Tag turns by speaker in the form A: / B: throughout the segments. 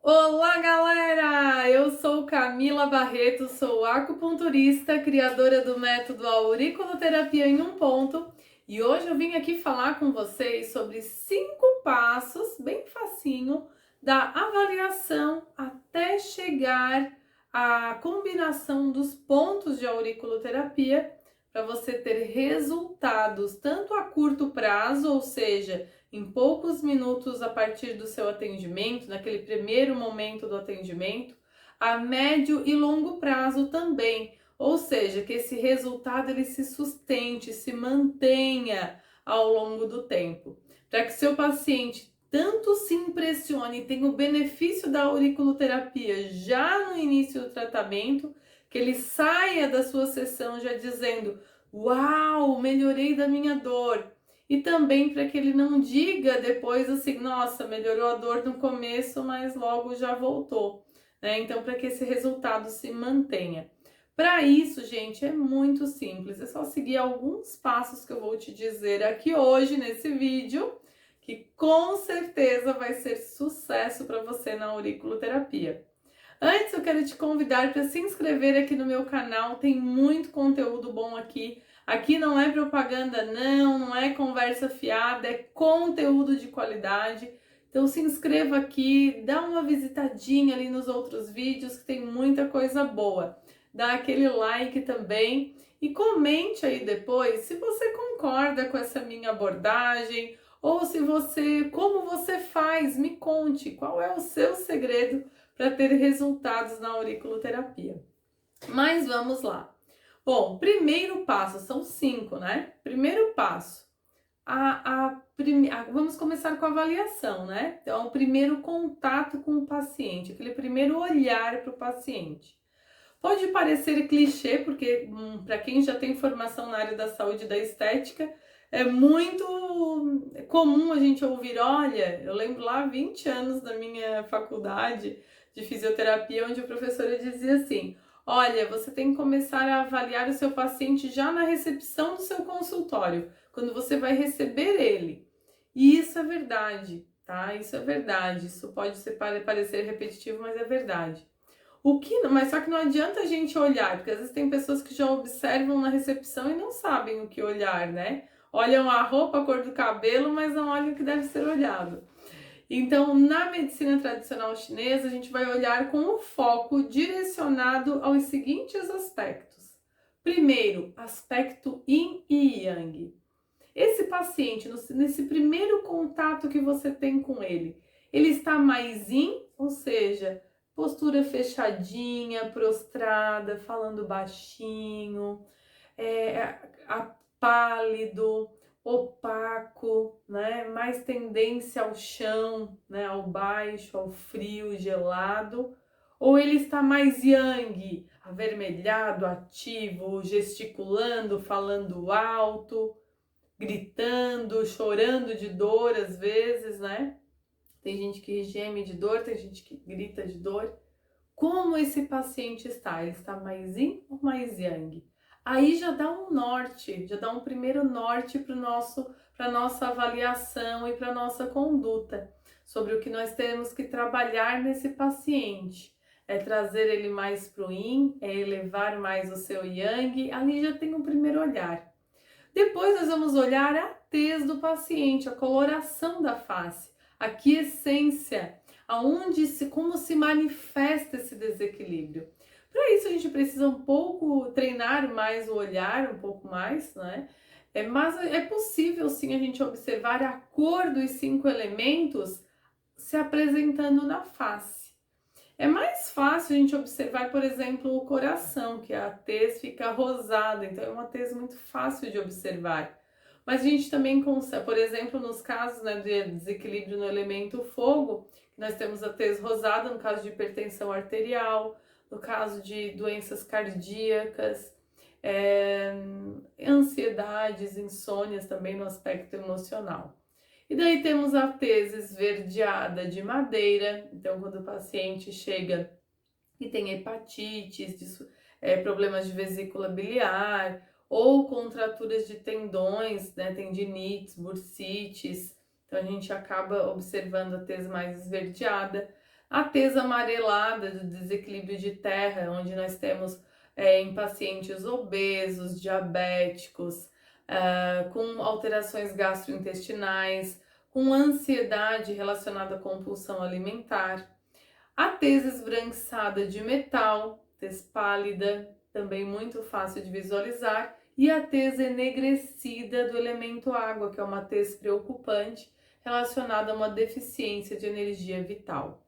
A: Olá, galera! Eu sou Camila Barreto, sou acupunturista, criadora do método Auriculoterapia em um ponto, e hoje eu vim aqui falar com vocês sobre 5 passos, bem facinho, da avaliação até chegar à combinação dos pontos de auriculoterapia para você ter resultados tanto a curto prazo, ou seja, em poucos minutos a partir do seu atendimento, naquele primeiro momento do atendimento, a médio e longo prazo também, ou seja, que esse resultado ele se sustente, se mantenha ao longo do tempo, para que seu paciente tanto se impressione e tenha o benefício da auriculoterapia já no início do tratamento, que ele saia da sua sessão já dizendo: "Uau, melhorei da minha dor", e também para que ele não diga depois assim: "Nossa, melhorou a dor no começo, mas logo já voltou", né? Então, para que esse resultado se mantenha. Para isso, gente, é muito simples, é só seguir alguns passos que eu vou te dizer aqui hoje nesse vídeo, que com certeza vai ser sucesso para você na auriculoterapia. Antes, eu quero te convidar para se inscrever aqui no meu canal, tem muito conteúdo bom aqui. Aqui não é propaganda, não é conversa fiada, é conteúdo de qualidade. Então se inscreva aqui, dá uma visitadinha ali nos outros vídeos que tem muita coisa boa. Dá aquele like também e comente aí depois se você concorda com essa minha abordagem ou se você, como você faz, me conte qual é o seu segredo para ter resultados na auriculoterapia. Mas vamos lá. Bom, primeiro passo, são 5, né? Primeiro passo, vamos começar com a avaliação, né? Então, o primeiro contato com o paciente, aquele primeiro olhar para o paciente. Pode parecer clichê, porque para quem já tem formação na área da saúde e da estética, é muito comum a gente ouvir: olha, eu lembro lá 20 anos da minha faculdade de fisioterapia, onde a professora dizia assim: olha, você tem que começar a avaliar o seu paciente já na recepção do seu consultório, quando você vai receber ele. E isso é verdade, tá? Isso é verdade. Isso pode parecer repetitivo, mas é verdade. Mas só que não adianta a gente olhar, porque às vezes tem pessoas que já observam na recepção e não sabem o que olhar, né? Olham a roupa, a cor do cabelo, mas não olham o que deve ser olhado. Então, na medicina tradicional chinesa, a gente vai olhar com o foco direcionado aos seguintes aspectos. Primeiro, aspecto yin e yang. Esse paciente, nesse primeiro contato que você tem com ele está mais yin, ou seja, postura fechadinha, prostrada, falando baixinho, pálido, opaco, né? Mais tendência ao chão, né? Ao baixo, ao frio, gelado. Ou ele está mais yang, avermelhado, ativo, gesticulando, falando alto, gritando, chorando de dor às vezes, né? Tem gente que geme de dor, tem gente que grita de dor. Como esse paciente está? Ele está mais yin ou mais yang? Aí já dá um norte, já dá um primeiro norte para a nossa avaliação e para a nossa conduta sobre o que nós temos que trabalhar nesse paciente. É trazer ele mais para o yin, é elevar mais o seu yang, ali já tem um primeiro olhar. Depois nós vamos olhar a tez do paciente, a coloração da face, a quiescência, como se manifesta esse desequilíbrio. Para isso a gente precisa um pouco treinar mais o olhar, um pouco mais, né? Mas é possível sim a gente observar a cor dos 5 elementos se apresentando na face. É mais fácil a gente observar, por exemplo, o coração, que a tez fica rosada, então é uma tez muito fácil de observar. Mas a gente também consegue, por exemplo, nos casos, né, de desequilíbrio no elemento fogo, nós temos a tez rosada no caso de hipertensão arterial, no caso de doenças cardíacas, ansiedades, insônias também no aspecto emocional. E daí temos a tez esverdeada de madeira, então quando o paciente chega e tem hepatites, problemas de vesícula biliar, ou contraturas de tendões, né, tendinites, bursites, então a gente acaba observando a tez mais esverdeada. A tez amarelada do desequilíbrio de terra, onde nós temos em pacientes obesos, diabéticos, com alterações gastrointestinais, com ansiedade relacionada à compulsão alimentar. A tez esbranquiçada de metal, tez pálida, também muito fácil de visualizar, e a tez enegrecida do elemento água, que é uma tez preocupante relacionada a uma deficiência de energia vital.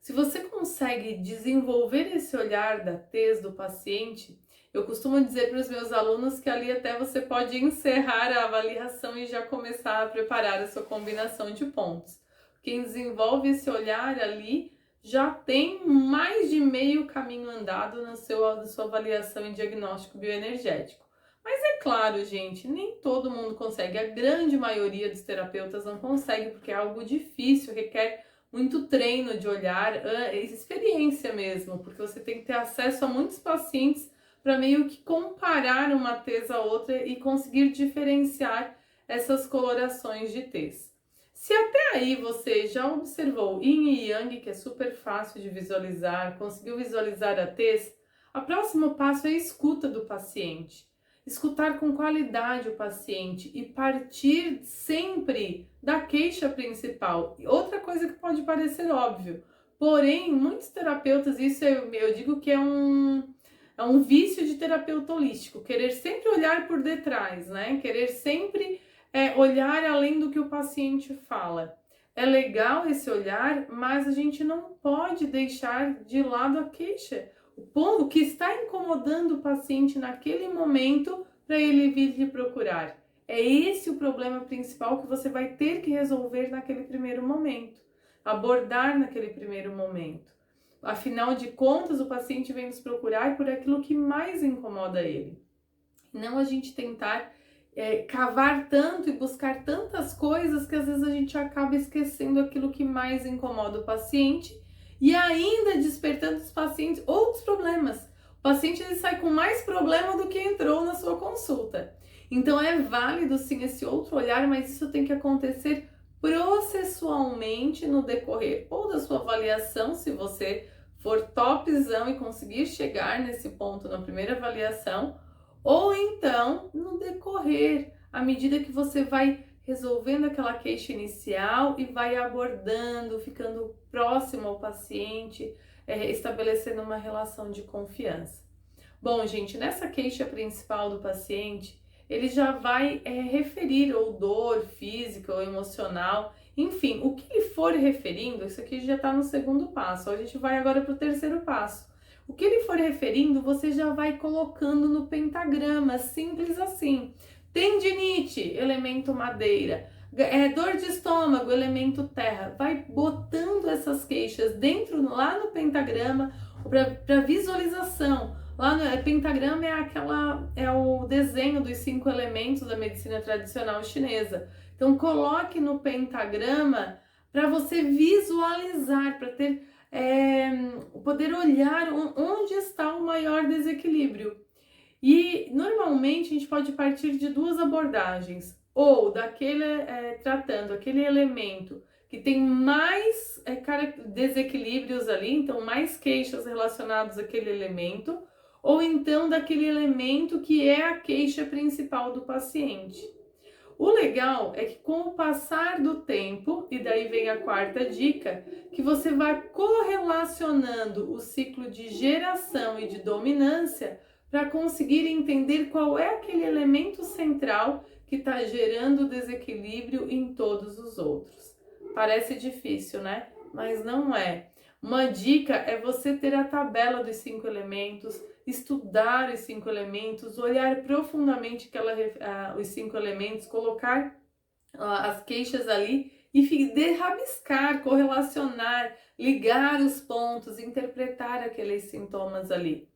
A: Se você consegue desenvolver esse olhar da tez do paciente, eu costumo dizer para os meus alunos que ali até você pode encerrar a avaliação e já começar a preparar a sua combinação de pontos. Quem desenvolve esse olhar ali já tem mais de meio caminho andado na sua avaliação e diagnóstico bioenergético. Mas é claro, gente, nem todo mundo consegue. A grande maioria dos terapeutas não consegue, porque é algo difícil, requer muito treino de olhar, experiência mesmo, porque você tem que ter acesso a muitos pacientes para meio que comparar uma tez a outra e conseguir diferenciar essas colorações de tez. Se até aí você já observou Yin e Yang, que é super fácil de visualizar, conseguiu visualizar a tez, o próximo passo é a escuta do paciente. Escutar com qualidade o paciente e partir sempre da queixa principal. Outra coisa que pode parecer óbvio, porém, muitos terapeutas, isso eu digo que é um vício de terapeuta holístico, querer sempre olhar por detrás, né? Querer sempre olhar além do que o paciente fala. É legal esse olhar, mas a gente não pode deixar de lado a queixa. O que está incomodando o paciente naquele momento para ele vir lhe procurar. É esse o problema principal que você vai ter que resolver naquele primeiro momento, abordar naquele primeiro momento. Afinal de contas, o paciente vem nos procurar por aquilo que mais incomoda ele. Não a gente tentar cavar tanto e buscar tantas coisas que às vezes a gente acaba esquecendo aquilo que mais incomoda o paciente e ainda despertando os pacientes outros problemas. O paciente ele sai com mais problema do que entrou na sua consulta. Então é válido sim esse outro olhar, mas isso tem que acontecer processualmente no decorrer ou da sua avaliação, se você for topzão e conseguir chegar nesse ponto na primeira avaliação, ou então no decorrer, à medida que você vai resolvendo aquela queixa inicial e vai abordando, ficando próximo ao paciente, estabelecendo uma relação de confiança. Bom, gente, nessa queixa principal do paciente, ele já vai referir ou dor física ou emocional, enfim, o que ele for referindo, isso aqui já está no segundo passo. A gente vai agora para o terceiro passo. O que ele for referindo, você já vai colocando no pentagrama, simples assim. Tendinite, elemento madeira. Dor de estômago, elemento terra. Vai botando essas queixas lá no pentagrama para visualização. Lá no pentagrama é o desenho dos 5 elementos da medicina tradicional chinesa. Então coloque no pentagrama para você visualizar, para ter poder olhar onde está o maior desequilíbrio. E normalmente a gente pode partir de duas abordagens, ou tratando aquele elemento que tem mais desequilíbrios ali, então mais queixas relacionadas àquele elemento, ou então daquele elemento que é a queixa principal do paciente. O legal é que com o passar do tempo, e daí vem a quarta dica, que você vai correlacionando o ciclo de geração e de dominância para conseguir entender qual é aquele elemento central que está gerando desequilíbrio em todos os outros. Parece difícil, né? Mas não é. Uma dica é você ter a tabela dos 5 elementos, estudar os 5 elementos, olhar profundamente os 5 elementos, colocar as queixas ali e rabiscar, correlacionar, ligar os pontos, interpretar aqueles sintomas ali.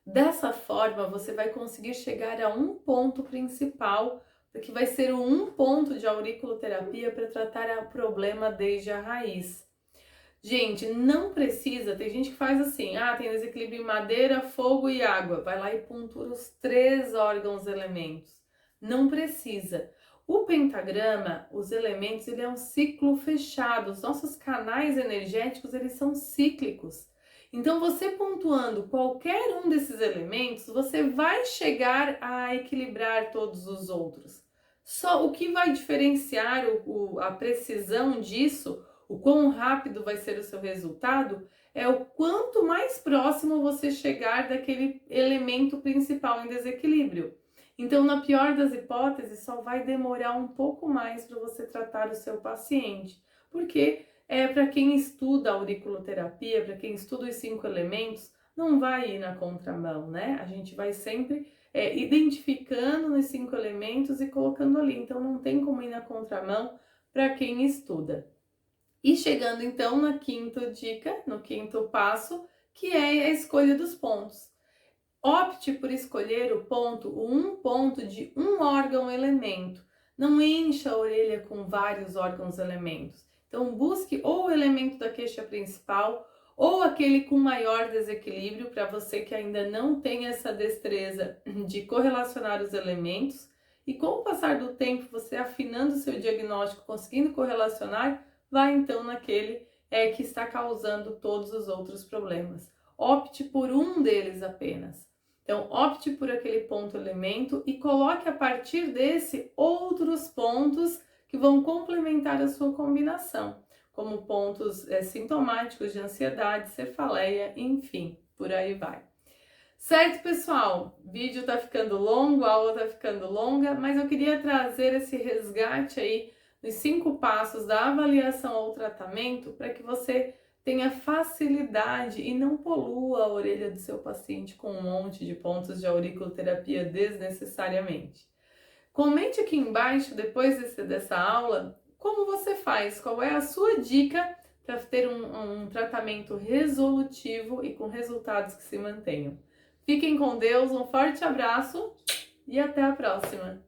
A: Dessa forma, você vai conseguir chegar a um ponto principal, que vai ser um ponto de auriculoterapia para tratar o problema desde a raiz. Gente, não precisa, tem gente que faz assim, tem desequilíbrio em madeira, fogo e água, vai lá e puntura os 3 órgãos elementos. Não precisa. O pentagrama, os elementos, ele é um ciclo fechado. Os nossos canais energéticos, eles são cíclicos. Então, você pontuando qualquer um desses elementos, você vai chegar a equilibrar todos os outros. Só o que vai diferenciar a precisão disso, o quão rápido vai ser o seu resultado, é o quanto mais próximo você chegar daquele elemento principal em desequilíbrio. Então, na pior das hipóteses, só vai demorar um pouco mais para você tratar o seu paciente, porque para quem estuda a auriculoterapia, para quem estuda os 5 elementos, não vai ir na contramão, né? A gente vai sempre identificando os 5 elementos e colocando ali, então não tem como ir na contramão para quem estuda. E chegando então na quinta dica, no quinto passo, que é a escolha dos pontos. Opte por escolher um ponto de um órgão-elemento. Não encha a orelha com vários órgãos-elementos. Então, busque ou o elemento da queixa principal ou aquele com maior desequilíbrio, para você que ainda não tem essa destreza de correlacionar os elementos. E com o passar do tempo, você afinando o seu diagnóstico, conseguindo correlacionar, vai então naquele que está causando todos os outros problemas. Opte por um deles apenas. Então, opte por aquele ponto elemento e coloque a partir desse outros pontos que vão complementar a sua combinação, como pontos sintomáticos de ansiedade, cefaleia, enfim, por aí vai. Certo, pessoal? O vídeo tá ficando longo, a aula tá ficando longa, mas eu queria trazer esse resgate aí nos 5 passos da avaliação ao tratamento para que você tenha facilidade e não polua a orelha do seu paciente com um monte de pontos de auriculoterapia desnecessariamente. Comente aqui embaixo, depois dessa aula, como você faz, qual é a sua dica para ter um tratamento resolutivo e com resultados que se mantenham. Fiquem com Deus, um forte abraço e até a próxima!